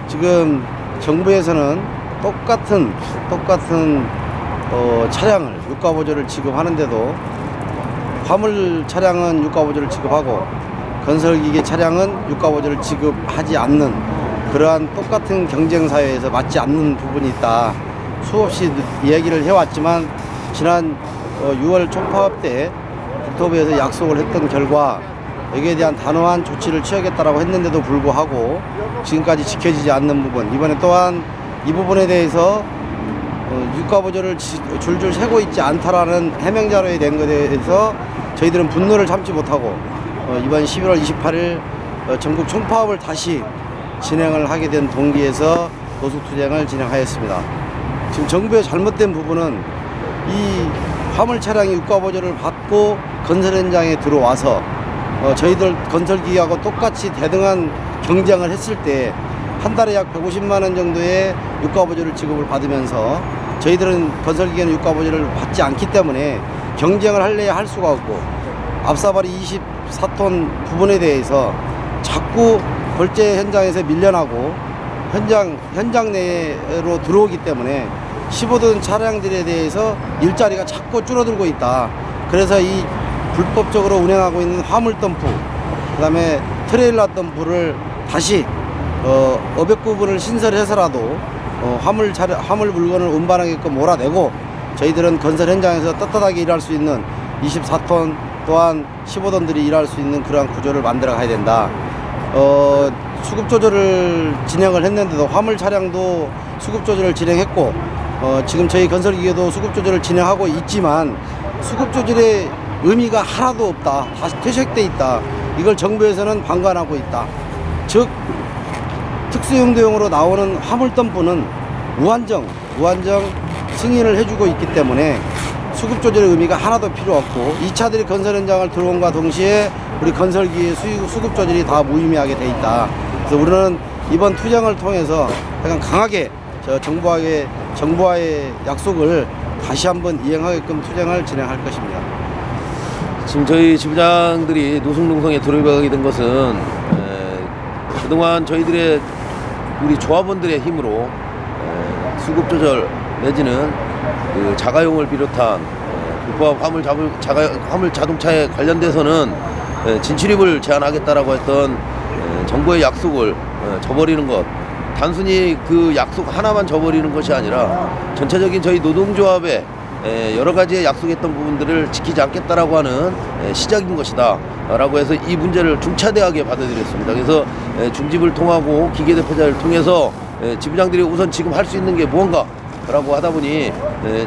지금 정부에서는 똑같은 차량을 유가보조를 지급하는데도 화물 차량은 유가보조를 지급하고 건설기계 차량은 유가보조를 지급하지 않는 그러한 똑같은 경쟁사회에서 맞지 않는 부분이 있다. 수없이 얘기를 해왔지만 지난 6월 총파업 때 국토부에서 약속을 했던 결과 여기에 대한 단호한 조치를 취하겠다라고 했는데도 불구하고 지금까지 지켜지지 않는 부분, 이번에 또한 이 부분에 대해서 유가보조를 줄줄 세고 있지 않다라는 해명자료에 낸 것에 대해서 저희들은 분노를 참지 못하고 이번 11월 28일 전국 총파업을 다시 진행을 하게 된 동기에서 노숙투쟁을 진행하였습니다. 지금 정부의 잘못된 부분은 이 화물 차량이 유가보조를 받고 건설 현장에 들어와서 저희들 건설기계하고 똑같이 대등한 경쟁을 했을 때 한 달에 약 150만 원 정도의 유가보조를 지급을 받으면서 저희들은 건설기계는 유가보조를 받지 않기 때문에 경쟁을 할래야 할 수가 없고 앞사발이 24톤 부분에 대해서 자꾸 결제 현장에서 밀려나고 현장 내로 들어오기 때문에 15톤 차량들에 대해서 일자리가 자꾸 줄어들고 있다. 그래서 이 불법적으로 운행하고 있는 화물 덤프, 그 다음에 트레일러 덤프를 다시 어백 부분을 신설해서라도 화물 물건을 운반하게끔 몰아내고 저희들은 건설 현장에서 떳떳하게 일할 수 있는 24톤 또한 15톤들이 일할 수 있는 그러한 구조를 만들어 가야 된다. 수급 조절을 진행을 했는데도 화물 차량도 수급 조절을 진행했고 지금 저희 건설기계도 수급 조절을 진행하고 있지만 수급 조절의 의미가 하나도 없다. 다시 퇴색돼 있다. 이걸 정부에서는 방관하고 있다. 즉 특수용도용으로 나오는 화물 덤프는 무한정 승인을 해주고 있기 때문에 수급 조절의 의미가 하나도 필요 없고 이 차들이 건설 현장을 들어온과 동시에 우리 건설기의 수급 조절이 다 무의미하게 돼 있다. 그래서 우리는 이번 투쟁을 통해서 약간 강하게 정부와의 약속을 다시 한번 이행하게끔 투쟁을 진행할 것입니다. 지금 저희 지부장들이 노숙농성에 들어가게 된 것은 그동안 저희들의 우리 조합원들의 힘으로 수급 조절 내지는 그 자가용을 비롯한 불법 화물 자동차에 관련돼서는 진출입을 제한하겠다라고 했던 정부의 약속을 저버리는 것, 단순히 그 약속 하나만 저버리는 것이 아니라 전체적인 저희 노동조합의 여러 가지의 약속했던 부분들을 지키지 않겠다라고 하는 시작인 것이다 라고 해서 이 문제를 중차대하게 받아들였습니다. 그래서 중집을 통하고 기계대표자를 통해서 지부장들이 우선 지금 할 수 있는 게 무언가 라고 하다 보니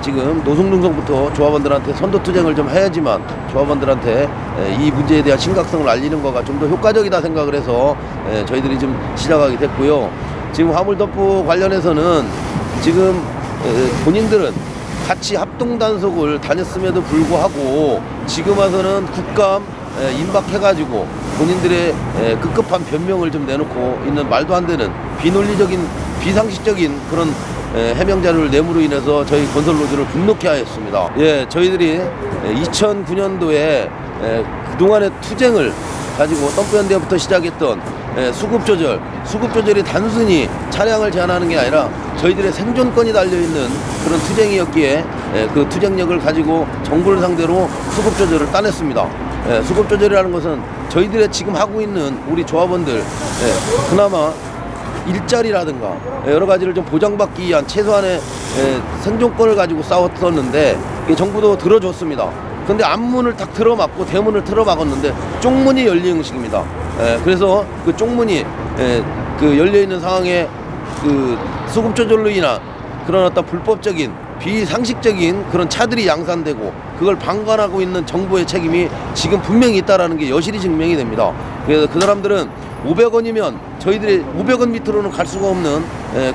지금 노숙농성부터 조합원들한테 선도투쟁을 좀 해야지만 조합원들한테 이 문제에 대한 심각성을 알리는 거가 좀 더 효과적이다 생각을 해서 저희들이 좀 시작하게 됐고요. 지금 화물덤프 관련해서는 지금 본인들은 같이 합동단속을 다녔음에도 불구하고 지금 와서는 국감 임박해가지고 본인들의 급급한 변명을 좀 내놓고 있는 말도 안 되는 비논리적인 비상식적인 그런 해명자료를 내므로 인해서 저희 건설노조를 분노케 하였습니다. 저희들이 2009년도에 그동안의 투쟁을 가지고 덤프연대부터 시작했던 수급 조절이 단순히 차량을 제한하는 게 아니라 저희들의 생존권이 달려있는 그런 투쟁이었기에 그 투쟁력을 가지고 정부를 상대로 수급 조절을 따냈습니다. 수급 조절이라는 것은 저희들의 지금 하고 있는 우리 조합원들 그나마 일자리라든가 여러 가지를 좀 보장받기 위한 최소한의 생존권을 가지고 싸웠었는데 정부도 들어줬습니다. 근데 앞문을 딱 틀어막고 대문을 틀어막았는데 쪽문이 열리는 형식입니다. 그래서 그 쪽문이 그 열려있는 상황에 그 수급 조절로 인한 그런 어떤 불법적인 비상식적인 그런 차들이 양산되고 그걸 방관하고 있는 정부의 책임이 지금 분명히 있다라는 게 여실히 증명이 됩니다. 그래서 그 사람들은 500원이면 저희들이 500원 밑으로는 갈 수가 없는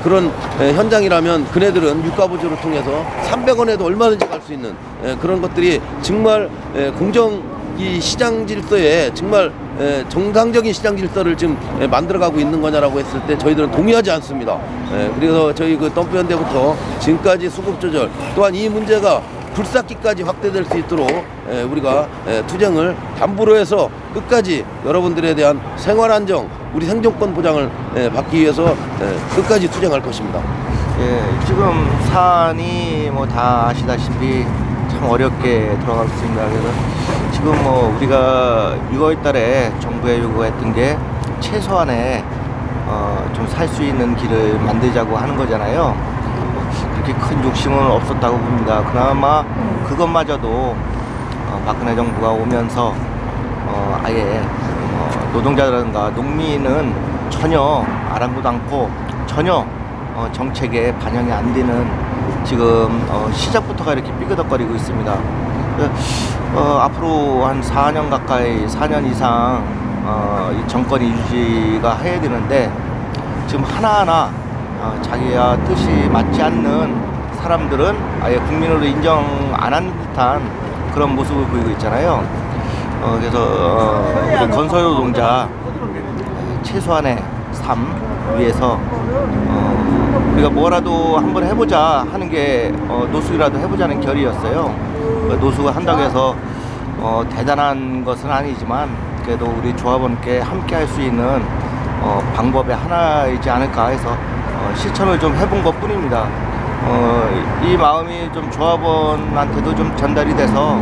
그런 현장이라면 그네들은 유가보조를 통해서 300원에도 얼마든지 갈 수 있는 그런 것들이 정말 이 시장 질서에 정말 정상적인 시장 질서를 지금 만들어가고 있는 거냐라고 했을 때 저희들은 동의하지 않습니다. 그래서 저희 그 덤프연대부터 지금까지 수급 조절 또한 이 문제가 굴삭기까지 확대될 수 있도록 우리가 투쟁을 담부로 해서 끝까지 여러분들에 대한 생활 안정, 우리 생존권 보장을 받기 위해서 끝까지 투쟁할 것입니다. 예, 지금 사안이 뭐 다 아시다시피 참 어렵게 들어가고 있습니다. 그래서 지금 뭐 우리가 6월 달에 정부에 요구했던 게 최소한의 좀 살 수 있는 길을 만들자고 하는 거잖아요. 그렇게 큰 욕심은 없었다고 봅니다. 그나마 그것마저도 박근혜 정부가 오면서 아예 노동자라든가 농민은 전혀 아랑곳 않고 전혀 정책에 반영이 안 되는 지금 시작부터가 이렇게 삐그덕거리고 있습니다. 앞으로 한 4년 가까이 4년 이상 이 정권이 유지가 해야 되는데 지금 하나하나 자기와 뜻이 맞지 않는 사람들은 아예 국민으로 인정 안 하는 듯한 그런 모습을 보이고 있잖아요. 그래서 우리 건설 노동자 최소한의 삶 위해서 우리가 뭐라도 한번 해보자 하는 게 노숙이라도 해보자는 결의였어요. 노숙을 한다고 해서 대단한 것은 아니지만 그래도 우리 조합원께 함께 할 수 있는 방법의 하나이지 않을까 해서 실천을 좀 해본 것 뿐입니다. 이 마음이 좀 조합원한테도 좀 전달이 돼서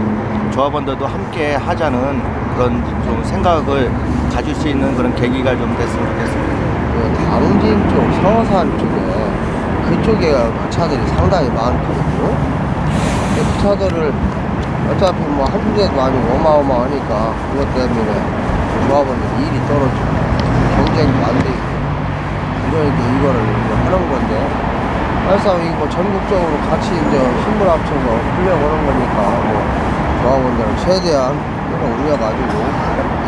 조합원들도 함께 하자는 그런 좀 생각을 가질 수 있는 그런 계기가 좀 됐으면 좋겠습니다. 당진 쪽, 성산 쪽에 그쪽에 그 차들이 상당히 많거든요. 그 차들을 어차피 뭐 한두 대도 아니고 어마어마하니까 그것 때문에 조합원들 일이 떨어지고 경쟁도 안 되고 그러니까 이거를 하는 건데 사실상 이거 전국적으로 같이 이제 힘을 합쳐서 풀려보는 거니까 뭐 조합원들은 최대한 끌어올려가지고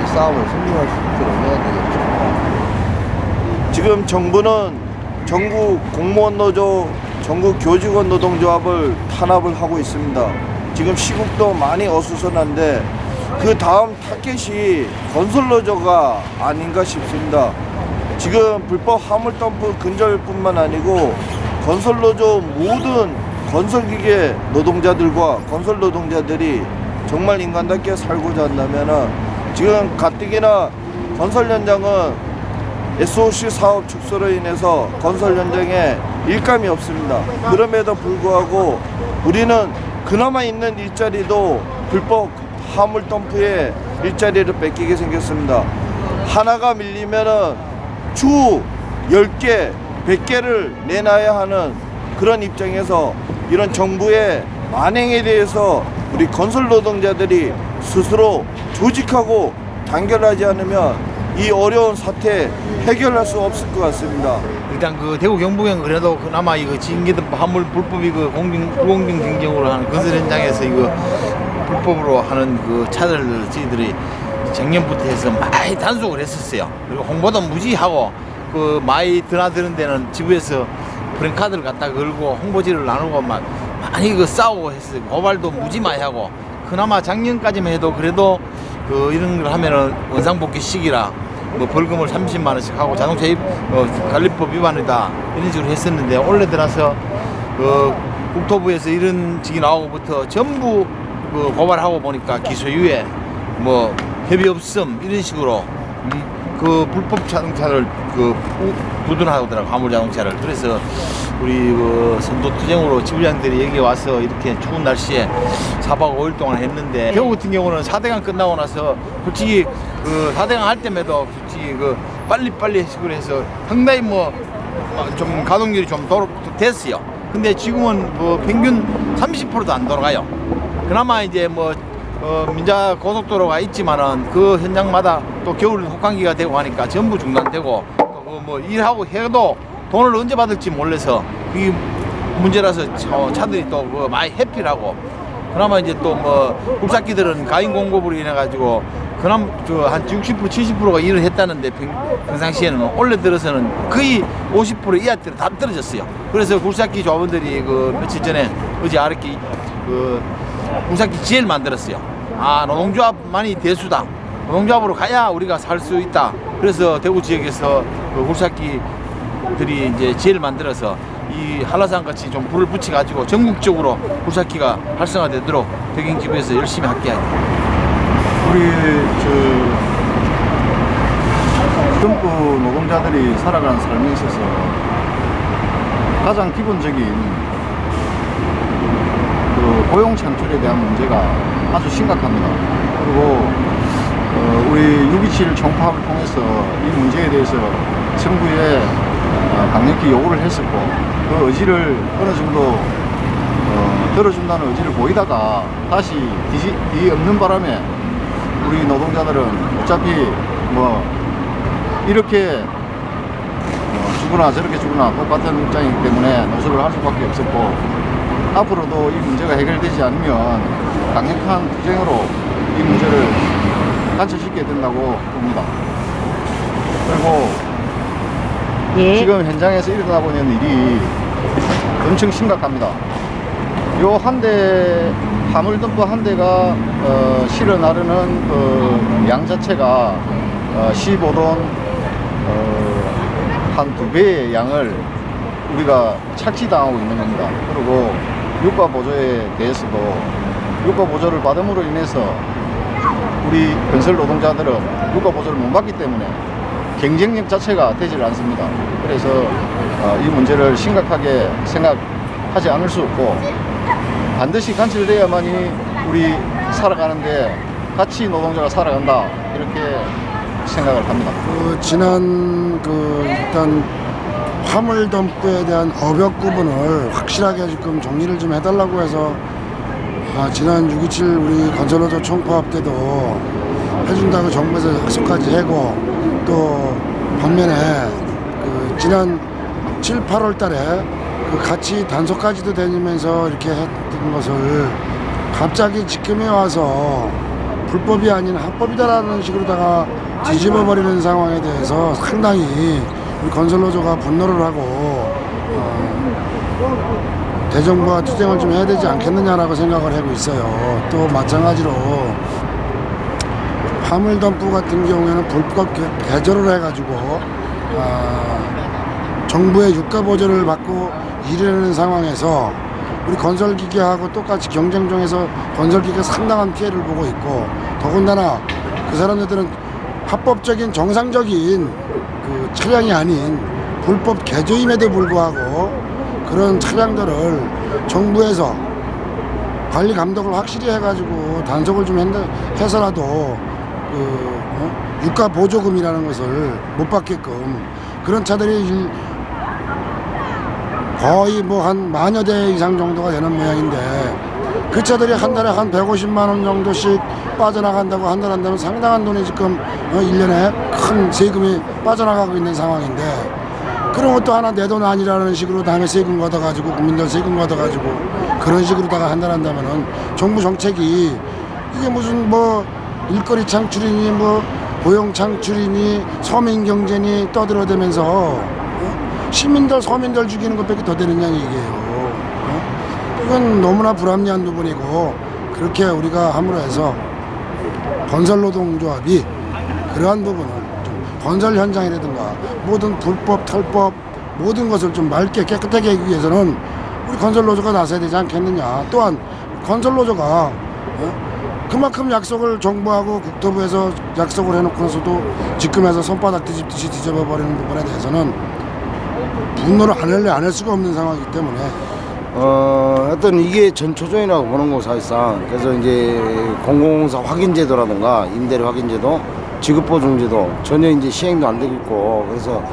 이 싸움을 승리할 수 있도록 해야 되겠죠. 지금 정부는 전국 공무원 노조, 전국 교직원 노동조합을 탄압을 하고 있습니다. 지금 시국도 많이 어수선한데 그 다음 타겟이 건설노조가 아닌가 싶습니다. 지금 불법 화물덤프 근절뿐만 아니고 건설노조 모든 건설기계 노동자들과 건설 노동자들이 정말 인간답게 살고자 한다면 지금 가뜩이나 건설 현장은 SOC 사업 축소로 인해서 건설 현장에 일감이 없습니다. 그럼에도 불구하고 우리는 그나마 있는 일자리도 불법 화물 덤프에 일자리를 뺏기게 생겼습니다. 하나가 밀리면은 주 10개, 100개를 내놔야 하는 그런 입장에서 이런 정부의 만행에 대해서 우리 건설 노동자들이 스스로 조직하고 단결하지 않으면 이 어려운 사태 해결할 수 없을 것 같습니다. 일단 그 대구 경북엔 그래도 그나마 이거 징계된 화물 불법이 그 불공정 경쟁으로 하는 건설 현장에서 이거 불법으로 하는 그 차들 저희들이 작년부터 해서 많이 단속을 했었어요. 그리고 홍보도 무지하고 그 많이 드나드는 데는 지부에서 브랜카드를 갖다 걸고 홍보지를 나누고 막 많이 그 싸우고 했어요. 고발도 무지 많이 하고 그나마 작년까지만 해도 그래도 그 이런 걸 하면은 원상복귀 시기라 뭐 벌금을 30만 원씩 하고 자동차 관리법 위반이다 이런 식으로 했었는데 올해 들어서 그 국토부에서 이런 직이 나오고부터 전부 그 고발하고 보니까 기소유예 뭐 협의 없음 이런 식으로 그 불법 자동차를 그 부둔하더라고 화물 자동차를. 그래서 우리 그 선도 투쟁으로 지부장들이 여기 와서 이렇게 추운 날씨에 4박 5일 동안 했는데 겨우 같은 경우는 4대강 끝나고 나서 솔직히 그 4대강 할 때마다 솔직히 그 빨리빨리 식으로 해서 상당히 뭐 좀 가동률이 좀 됐어요. 근데 지금은 뭐 평균 30%도 안 돌아가요. 그나마 이제 뭐 민자 고속도로가 있지만은 그 현장마다 또 겨울 혹한기가 되고 하니까 전부 중단되고 또 뭐 일하고 해도 돈을 언제 받을지 몰라서 그게 문제라서 차들이 또 뭐 많이 해피라고. 그나마 이제 또 뭐 굴삭기들은 가인 공급으로 인해 가지고 그나마 한 60% 70%가 일을 했다는데 평상시에는 올해 들어서는 거의 50% 이하대로 다 떨어졌어요. 그래서 굴삭기 조합원들이 그 며칠 전에 어제 아랫기 그 굴삭기 지혜를 만들었어요. 아, 노동조합만이 대수다. 노동조합으로 가야 우리가 살 수 있다. 그래서 대구 지역에서 그 굴삭기 노동자들이 이제 지혜를 만들어서 이 한라산 같이 좀 불을 붙여가지고 전국적으로 불사키가 활성화되도록 대경지부에서 열심히 할게요. 우리 점프 노동자들이 살아가는 삶에 있어서 가장 기본적인 그 고용 창출에 대한 문제가 아주 심각합니다. 그리고 우리 6.27 총파업을 통해서 이 문제에 대해서 정부에 강력히 요구를 했었고 그 의지를 어느 정도 들어준다는 의지를 보이다가 다시 뒤엎는 바람에 우리 노동자들은 어차피 뭐 이렇게 죽으나 저렇게 죽으나 똑같은 입장이기 때문에 노숙을 할 수밖에 없었고 앞으로도 이 문제가 해결되지 않으면 강력한 투쟁으로 이 문제를 관철시켜야 된다고 봅니다. 그리고 지금 현장에서 일어나고 있는 일이 엄청 심각합니다. 요 한 대 화물덤프 한 대가 실어 나르는 그 양 자체가 15돈 한 2배의 양을 우리가 착취당하고 있는 겁니다. 그리고 유가 보조에 대해서도 유가 보조를 받음으로 인해서 우리 건설 노동자들은 유가 보조를 못 받기 때문에 경쟁력 자체가 되질 않습니다. 그래서 이 문제를 심각하게 생각하지 않을 수 없고 반드시 관철돼야만이 우리 살아가는데 같이 노동자가 살아간다 이렇게 생각을 합니다. 지난 일단 화물 덤프에 대한 업역 구분을 확실하게 지금 정리를 좀 해달라고 해서 지난 6.27 우리 건설노조 총파업 때도 해준다고 정부에서 약속까지 하고 또 반면에 지난 7, 8월 달에 같이 단속까지도 다니면서 이렇게 했던 것을 갑자기 지금에 와서 불법이 아닌 합법이다라는 식으로다가 뒤집어 버리는 상황에 대해서 상당히 우리 건설노조가 분노를 하고 대정부와 투쟁을 좀 해야 되지 않겠느냐라고 생각을 하고 있어요. 또 마찬가지로 화물덤프 같은 경우에는 불법 개조를 해가지고 정부의 유가 보조를 받고 일하는 상황에서 우리 건설기계하고 똑같이 경쟁 중에서 건설기계가 상당한 피해를 보고 있고 더군다나 그 사람들은 합법적인 정상적인 그 차량이 아닌 불법 개조임에도 불구하고 그런 차량들을 정부에서 관리 감독을 확실히 해가지고 단속을 좀 해서라도 유가 보조금이라는 것을 못 받게끔 그런 차들이 거의 뭐 한 10,000여 대 이상 정도가 되는 모양인데 그 차들이 한 달에 한 150만 원 정도씩 빠져나간다고 한다면 상당한 돈이 지금 1년에 큰 세금이 빠져나가고 있는 상황인데 그런 것도 하나 내 돈 아니라는 식으로 다음에 세금 걷어가지고 국민들 세금 걷어가지고 그런 식으로다가 한다면은 정부 정책이 이게 무슨 뭐 일거리 창출이니 뭐 고용 창출이니 서민 경제니 떠들어대면서 시민들 서민들 죽이는 것밖에 더 되느냐 얘기예요. 이건 너무나 불합리한 부분이고 그렇게 우리가 함으로 해서 건설노동조합이 그러한 부분을 좀 건설 현장이라든가 모든 불법 탈법 모든 것을 좀 맑게 깨끗하게 하기 위해서는 우리 건설노조가 나서야 되지 않겠느냐. 또한 건설노조가 그만큼 약속을 정부하고 국토부에서 약속을 해놓고서도 지금에서 손바닥 뒤집듯이 뒤집어버리는 부분에 대해서는 분노를 안 할 수가 없는 상황이기 때문에 어떤 이게 전초전이라고 보는 거 사실상. 그래서 이제 공공공사 확인제도라든가 임대료 확인제도, 지급보증제도 전혀 이제 시행도 안 되고 있고 그래서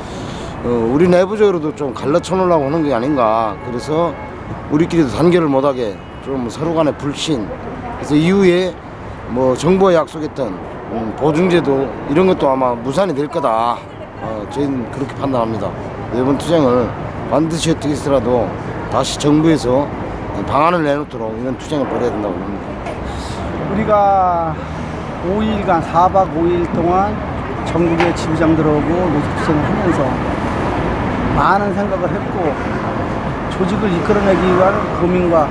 우리 내부적으로도 좀 갈라쳐 놓으려고 하는 게 아닌가. 그래서 우리끼리도 단결을 못하게 좀 서로 간의 불신. 그래서 이후에 뭐 정부가 약속했던 보증제도 이런 것도 아마 무산이 될 거다. 저희는 그렇게 판단합니다. 이번 투쟁을 반드시 어떻게 해서라도 다시 정부에서 방안을 내놓도록 이런 투쟁을 벌여야 된다고 봅니다. 우리가 5일간 4박 5일 동안 전국의 지부장들하고 노숙투쟁을 하면서 많은 생각을 했고 조직을 이끌어내기 위한 고민과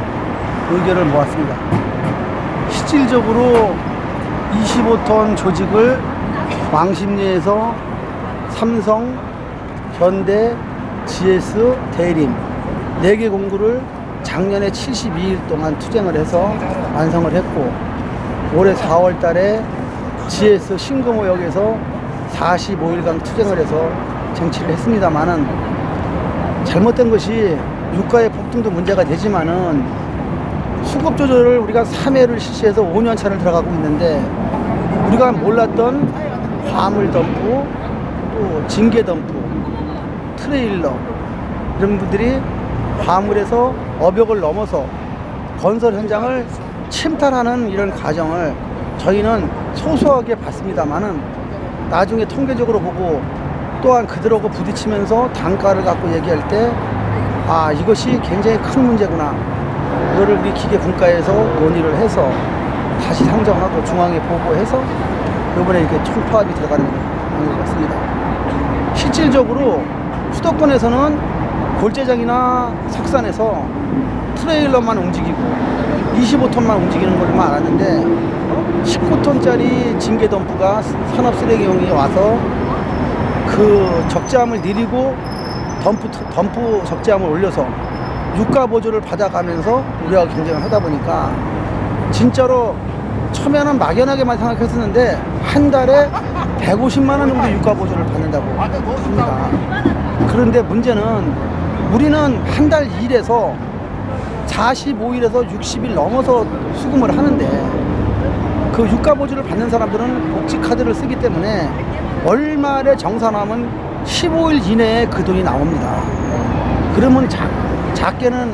의견을 모았습니다. 실질적으로 25톤 조직을 왕십리에서 삼성, 현대, GS, 대림 4개 공구를 작년에 72일 동안 투쟁을 해서 완성을 했고 올해 4월 달에 GS 신금호역에서 45일간 투쟁을 해서 쟁취를 했습니다만은 잘못된 것이 유가의 폭등도 문제가 되지만은 수급 조절을 우리가 3회를 실시해서 5년 차를 들어가고 있는데 우리가 몰랐던 화물 덤프, 또 징계 덤프, 트레일러 이런 분들이 화물에서 어벽을 넘어서 건설 현장을 침탈하는 이런 과정을 저희는 소소하게 봤습니다만은 나중에 통계적으로 보고 또한 그들하고 부딪히면서 단가를 갖고 얘기할 때 아 이것이 굉장히 큰 문제구나. 이거를 우리 기계분과에서 논의를 해서 다시 상정하고 중앙에 보고해서 이번에 이렇게 총파업이 들어가는 것 같습니다. 실질적으로 수도권에서는 골재장이나 석산에서 트레일러만 움직이고 25톤만 움직이는 걸로만 알았는데 19톤짜리 징계 덤프가 산업 쓰레기용이 와서 그 적재함을 내리고 덤프 적재함을 올려서 유가 보조를 받아가면서 우리가 경쟁을 하다 보니까 진짜로 처음에는 막연하게만 생각했었는데 한 달에 150만 원 정도 유가 보조를 받는다고 합니다. 그런데 문제는 우리는 한 달 일해서 45일에서 60일 넘어서 수금을 하는데 그 유가 보조를 받는 사람들은 복지카드를 쓰기 때문에 월말에 정산하면 15일 이내에 그 돈이 나옵니다. 그러면 작게는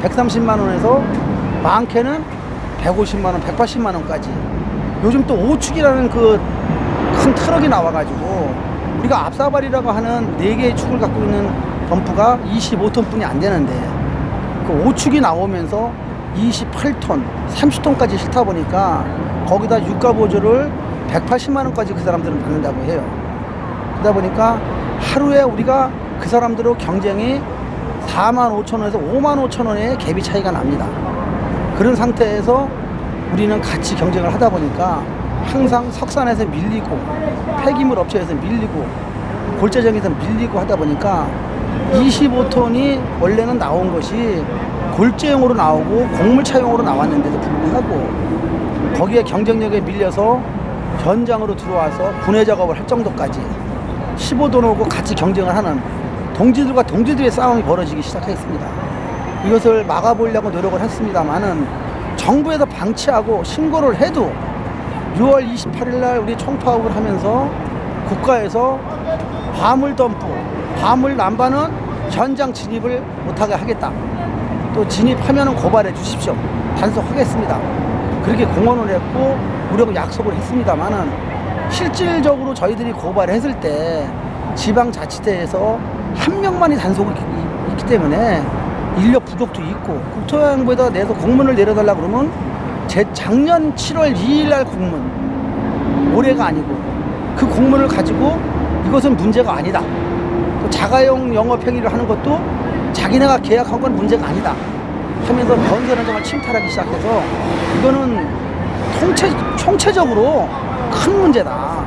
130만 원에서 많게는 150만 원, 180만 원까지. 요즘 또 오축이라는 그 큰 트럭이 나와가지고 우리가 앞사발이라고 하는 4개의 축을 갖고 있는 덤프가 25톤 뿐이 안 되는데 그 오축이 나오면서 28톤, 30톤까지 싫다 보니까 거기다 유가 보조를 180만 원까지 그 사람들은 받는다고 해요. 그러다 보니까 하루에 우리가 그 사람들하고 경쟁이 4만 5천 원에서 5만 5천 원의 갭이 차이가 납니다. 그런 상태에서 우리는 같이 경쟁을 하다 보니까 항상 석산에서 밀리고 폐기물 업체에서 밀리고 골재정에서 밀리고 하다 보니까 25톤이 원래는 나온 것이 골재용으로 나오고 곡물차용으로 나왔는데도 불구하고 거기에 경쟁력에 밀려서 현장으로 들어와서 분해 작업을 할 정도까지 15톤하고 같이 경쟁을 하는 동지들과 동지들의 싸움이 벌어지기 시작했습니다. 이것을 막아보려고 노력을 했습니다만은 정부에서 방치하고 신고를 해도 6월 28일 날 우리 총파업을 하면서 국가에서 화물 덤프, 화물 난반은 현장 진입을 못하게 하겠다. 또 진입하면은 고발해 주십시오. 단속하겠습니다. 그렇게 공언을 했고 우리하고 약속을 했습니다만은 실질적으로 저희들이 고발을 했을 때 지방자치대에서 한 명만이 단속이 있기 때문에 인력 부족도 있고 국토교통부에다 내서 공문을 내려달라 그러면 작년 7월 2일 날 공문, 올해가 아니고 그 공문을 가지고 이것은 문제가 아니다. 또 자가용 영업행위를 하는 것도 자기네가 계약한 건 문제가 아니다 하면서 건설 현장을 침탈하기 시작해서 이거는 총체적으로 큰 문제다.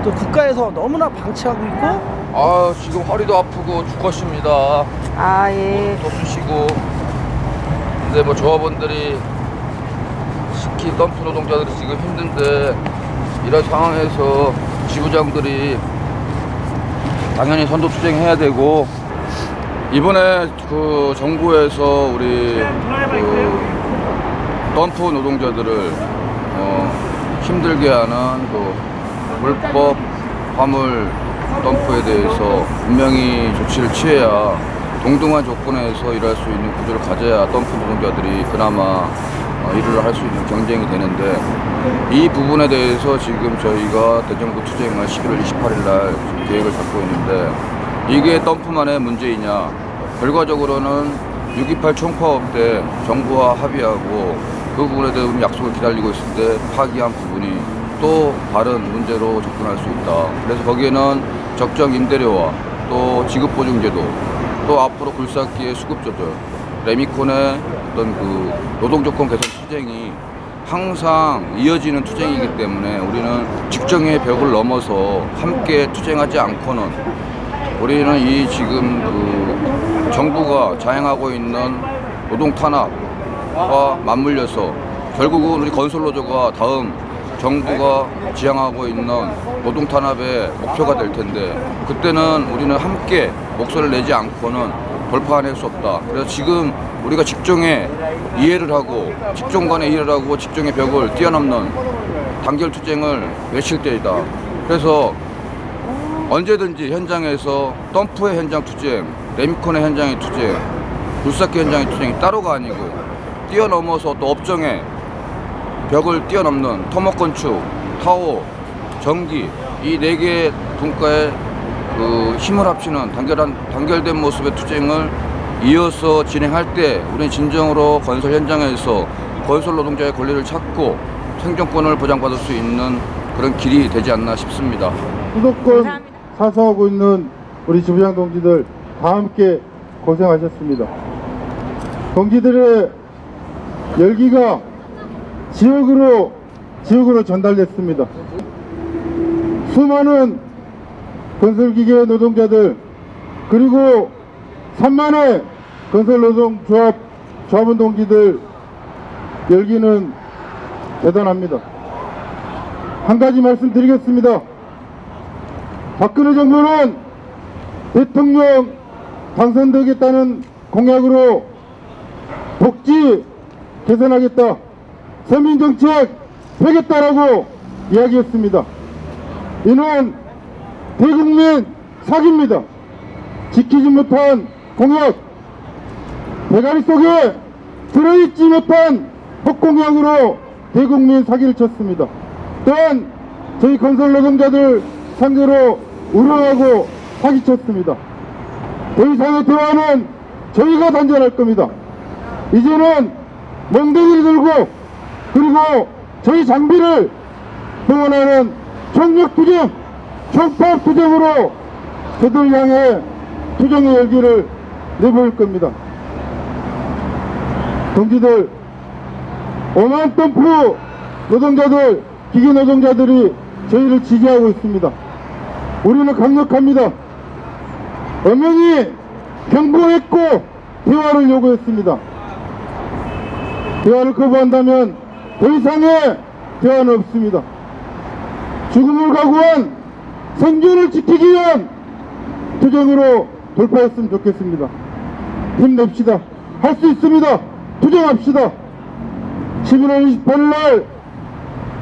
또 국가에서 너무나 방치하고 있고 아 지금 허리도 아프고 죽겠습니다. 아, 예. 또 쑤시고. 근데 뭐 조합원들이 특히 덤프 노동자들이 지금 힘든데 이런 상황에서 지부장들이 당연히 선도 투쟁해야 되고 이번에 그 정부에서 우리 그 덤프 노동자들을 힘들게 하는 그 불법 화물 덤프에 대해서 분명히 조치를 취해야 동등한 조건에서 일할 수 있는 구조를 가져야 덤프 노동자들이 그나마 일을 할 수 있는 경쟁이 되는데 이 부분에 대해서 지금 저희가 대정부 투쟁을 11월 28일 날 계획을 잡고 있는데 이게 덤프만의 문제이냐, 결과적으로는 6.28 총파업 때 정부와 합의하고 그 부분에 대한 약속을 기다리고 있을 때 파기한 부분이 또 다른 문제로 접근할 수 있다. 그래서 거기에는 적정 임대료와 또 지급보증제도, 또 앞으로 굴삭기의 수급 조절, 레미콘의 어떤 그 노동조건 개선 투쟁이 항상 이어지는 투쟁이기 때문에 우리는 직정의 벽을 넘어서 함께 투쟁하지 않고는 우리는 이 지금 그 정부가 자행하고 있는 노동 탄압과 맞물려서 결국은 우리 건설노조가 다음 정부가 지향하고 있는 노동 탄압의 목표가 될 텐데 그때는 우리는 함께 목소리를 내지 않고는 돌파해낼 수 없다. 그래서 지금 우리가 직종에 이해를 하고 직종 간에 이해를 하고 직종의 벽을 뛰어넘는 단결 투쟁을 외칠 때이다. 그래서 언제든지 현장에서 덤프의 현장 투쟁, 레미콘의 현장의 투쟁, 굴삭기 현장의 투쟁이 따로가 아니고 뛰어넘어서 또 업종의 벽을 뛰어넘는 토목 건축, 타워, 전기 이 4개의 분과의 그 힘을 합치는 단결된 모습의 투쟁을 이어서 진행할 때 우리는 진정으로 건설 현장에서 건설 노동자의 권리를 찾고 생존권을 보장받을 수 있는 그런 길이 되지 않나 싶습니다. 수도권 사수하고 있는 우리 지부장 동지들 다 함께 고생하셨습니다. 동지들의 열기가 지역으로 전달됐습니다. 수많은 건설기계 노동자들 그리고 3만의 건설노동조합 조합원 동지들 열기는 대단합니다. 한 가지 말씀드리겠습니다. 박근혜 정부는 대통령 당선되겠다는 공약으로 복지 개선하겠다, 서민정책 펴겠다라고 이야기했습니다. 이는 대국민 사기입니다. 지키지 못한 공약, 대가리 속에 들어있지 못한 헛공약으로 대국민 사기를 쳤습니다. 또한 저희 건설 노동자들 상대로 우려하고 사기쳤습니다. 더 이상의 대화는 저희가 단절할 겁니다. 이제는 멍덩이를 들고 그리고 저희 장비를 동원하는 총력투쟁, 총파업투쟁으로 저들 향해 투쟁의 열기를 내보일 겁니다. 동지들, 5만 덤프 노동자들, 기계 노동자들이 저희를 지지하고 있습니다. 우리는 강력합니다. 엄연히 경고했고 대화를 요구했습니다. 대화를 거부한다면 더 이상의 대화는 없습니다. 죽음을 각오한 생존을 지키기 위한 투쟁으로 돌파했으면 좋겠습니다. 힘냅시다. 할 수 있습니다. 투쟁합시다. 11월 28일 날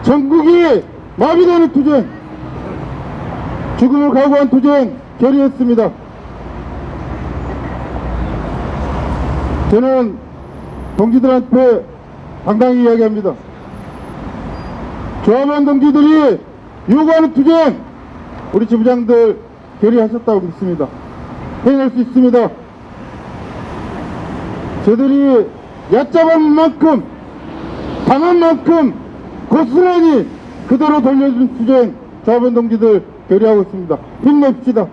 전국이 마비되는 투쟁, 죽음을 각오한 투쟁 결의했습니다. 저는 동지들한테 당당히 이야기합니다. 조합원 동지들이 요구하는 투쟁 우리 지부장들 결의하셨다고 믿습니다. 해낼 수 있습니다. 저들이 얕잡은 만큼 당한 만큼 고스란히 그대로 돌려준 투쟁 조합원 동지들 결의하고 있습니다. 힘냅시다.